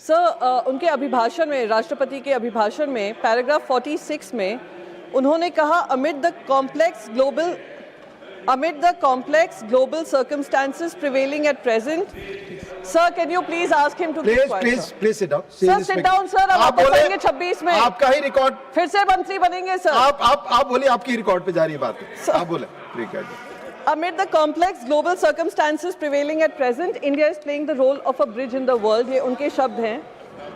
Sir, उनके अभिभाषण में, राष्ट्रपति के अभिभाषण में पैराग्राफ 46 में उन्होंने कहा amid the complex global circumstances prevailing at present. Sir, can you please ask him to please sit down. Sir, sit down, sir. अब वापस आएंगे 26 में। आपका ही रिकॉर्ड फिर से मंत्री बनेंगे सर। आप बोलिए, आपकी रिकॉर्ड पे जा रही है बात। आप बोले। ठीक है जी। Amid the complex global circumstances prevailing at present, India is playing the role of a bridge in the world. ये उनके शब्द हैं।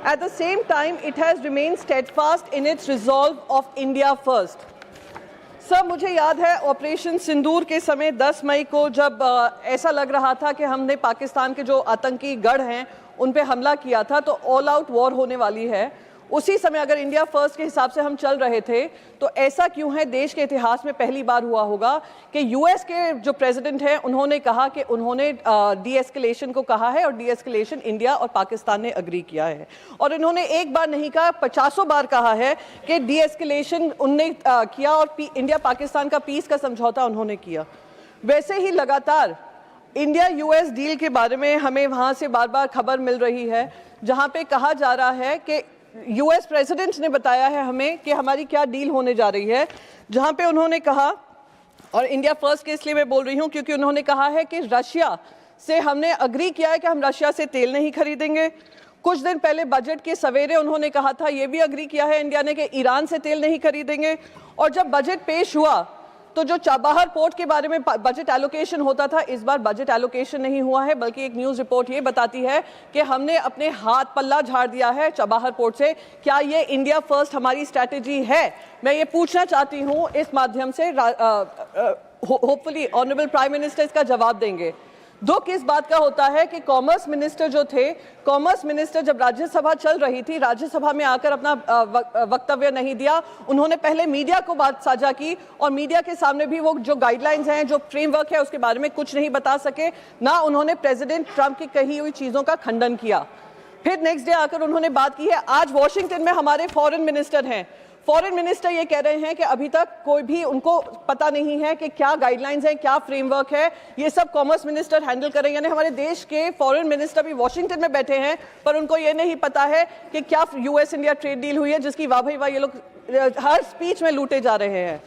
At the same time, it has remained steadfast in its resolve of India first. Sir, मुझे याद है operation सिंदूर के समय 10 मई को जब ऐसा लग रहा था कि हमने पाकिस्तान के जो आतंकी गढ़ हैं उन पे हमला किया था, तो ऑल आउट वॉर होने वाली है। उसी समय अगर इंडिया फर्स्ट के हिसाब से हम चल रहे थे तो ऐसा क्यों है, देश के इतिहास में पहली बार हुआ होगा कि यूएस के जो प्रेसिडेंट हैं उन्होंने कहा कि उन्होंने डी एस्केलेशन को कहा है और डी एस्केलेशन इंडिया और पाकिस्तान ने अग्री किया है। और इन्होंने एक बार नहीं कहा, 50 बार कहा है कि डी एस्केलेशन उनने किया और इंडिया पाकिस्तान का पीस का समझौता उन्होंने किया। वैसे ही लगातार इंडिया यूएस डील के बारे में हमें वहाँ से बार बार खबर मिल रही है, जहाँ पे कहा जा रहा है कि यूएस प्रेसिडेंट ने बताया है हमें कि हमारी क्या डील होने जा रही है, जहां पे उन्होंने कहा, और इंडिया फर्स्ट के इसलिए मैं बोल रही हूं क्योंकि उन्होंने कहा है कि रशिया से हमने अग्री किया है कि हम रशिया से तेल नहीं खरीदेंगे। कुछ दिन पहले बजट के सवेरे उन्होंने कहा था, ये भी अग्री किया है इंडिया ने कि ईरान से तेल नहीं खरीदेंगे। और जब बजट पेश हुआ तो जो चाबहार पोर्ट के बारे में बजट एलोकेशन होता था, इस बार बजट एलोकेशन नहीं हुआ है, बल्कि एक न्यूज़ रिपोर्ट ये बताती है कि हमने अपने हाथ पल्ला झाड़ दिया है चाबहार पोर्ट से। क्या ये इंडिया फर्स्ट हमारी स्ट्रैटेजी है? मैं ये पूछना चाहती हूँ इस माध्यम से, होपफुली ऑनरेबल प्राइम मिनिस्टर इसका जवाब देंगे। दुख इस बात का होता है कि कॉमर्स मिनिस्टर जो थे, कॉमर्स मिनिस्टर जब राज्यसभा चल रही थी, राज्यसभा में आकर अपना वक्तव्य नहीं दिया। उन्होंने पहले मीडिया को बात साझा की और मीडिया के सामने भी वो जो गाइडलाइंस हैं, जो फ्रेमवर्क है, उसके बारे में कुछ नहीं बता सके। ना उन्होंने प्रेसिडेंट ट्रंप की कही हुई चीज़ों का खंडन किया। फिर नेक्स्ट डे आकर उन्होंने बात की है। आज वॉशिंगटन में हमारे फॉरेन मिनिस्टर हैं, फॉरेन मिनिस्टर ये कह रहे हैं कि अभी तक कोई भी उनको पता नहीं है कि क्या गाइडलाइंस हैं, क्या फ्रेमवर्क है, ये सब कॉमर्स मिनिस्टर हैंडल कर रहे हैं। यानी हमारे देश के फॉरेन मिनिस्टर भी वॉशिंगटन में बैठे हैं, पर उनको ये नहीं पता है कि क्या यूएस इंडिया ट्रेड डील हुई है, जिसकी वाह भाई वाह ये लोग हर स्पीच में लूटे जा रहे हैं।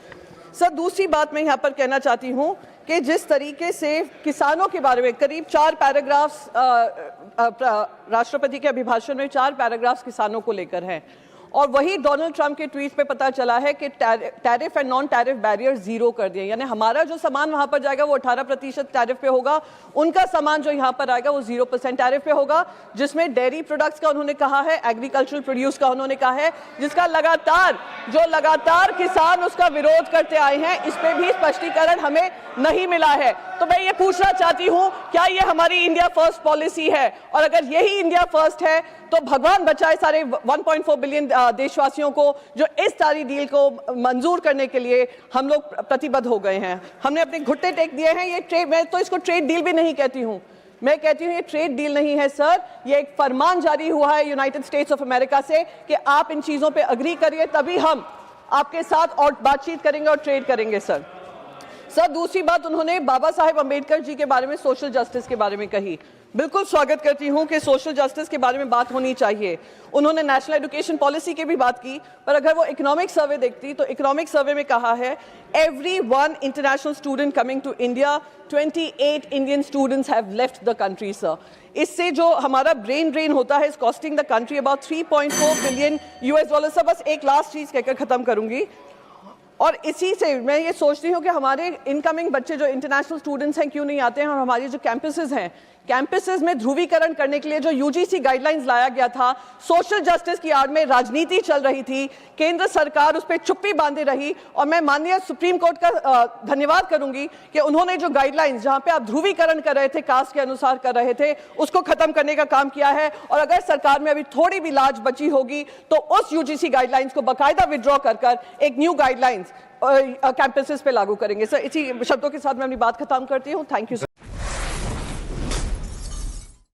सर, दूसरी बात मैं यहाँ पर कहना चाहती हूँ कि जिस तरीके से किसानों के बारे में करीब 4 पैराग्राफ्स राष्ट्रपति के अभिभाषण में 4 पैराग्राफ्स किसानों को लेकर हैं, और वही डोनाल्ड ट्रंप के ट्वीट पे पता चला है कि tariff and non tariff barrier 0 कर दिए। यानी हमारा जो सामान वहां पर जाएगा वो 18% टैरिफ पे होगा, उनका सामान जो यहाँ पर आएगा वो 0% टैरिफ पे होगा, जिसमें डेयरी प्रोडक्ट्स का उन्होंने कहा है, एग्रीकल्चरल प्रोड्यूस का उन्होंने कहा है, जिसका लगातार किसान उसका विरोध करते आए हैं। इस पे भी स्पष्टीकरण हमें नहीं मिला है। तो मैं ये पूछना चाहती हूँ, क्या ये हमारी इंडिया फर्स्ट पॉलिसी है? और अगर यही इंडिया फर्स्ट है तो भगवान बचाए सारे 1.4 बिलियन देशवासियों को जो इस सारी डील को मंजूर करने के लिए हम लोग प्रतिबद्ध हो गए हैं। हमने अपने घुट्टे टेक दिए हैं। ये ट्रेड, मैं तो इसको ट्रेड डील भी नहीं कहती हूँ, मैं कहती हूँ ये ट्रेड डील नहीं है सर, ये एक फरमान जारी हुआ है यूनाइटेड स्टेट्स ऑफ अमेरिका से कि आप इन चीज़ों पे अग्री करिए, तभी हम आपके साथ और बातचीत करेंगे और ट्रेड करेंगे। सर, दूसरी बात उन्होंने बाबा साहेब अम्बेडकर जी के बारे में, सोशल जस्टिस के बारे में कही। बिल्कुल स्वागत करती हूं कि सोशल जस्टिस के बारे में बात होनी चाहिए। उन्होंने नेशनल एजुकेशन पॉलिसी की भी बात की, पर अगर वो इकोनॉमिक सर्वे देखती तो इकोनॉमिक सर्वे में कहा है every 1 international student coming to India 28 Indian students have left the country. Sir, इससे जो हमारा ब्रेन ड्रेन होता है, is costing the country about 3.4 billion US dollar. Sir, बस एक लास्ट चीज कहकर खत्म करूंगी, और इसी से मैं ये सोचती हूँ कि हमारे इनकमिंग बच्चे जो इंटरनेशनल स्टूडेंट्स हैं क्यों नहीं आते हैं, और हमारी जो कैंपसेस हैं, कैंपसेस में ध्रुवीकरण करने के लिए जो यूजीसी गाइडलाइंस लाया गया था, सोशल जस्टिस की आड़ में राजनीति चल रही थी, केंद्र सरकार उस पर चुप्पी बांधे रही। और मैं माननीय सुप्रीम कोर्ट का धन्यवाद करूंगी कि उन्होंने जो गाइडलाइंस, जहां पे आप ध्रुवीकरण कर रहे थे, कास्ट के अनुसार कर रहे थे, उसको खत्म करने का काम किया है। और अगर सरकार में अभी थोड़ी भी लाज बची होगी तो उस यूजीसी गाइडलाइंस को बाकायदा विड्रॉ कर एक न्यू गाइडलाइंस कैंपसेस पे लागू करेंगे। सर, इसी शब्दों के साथ मैं अपनी बात खत्म करती हूँ। Thank you.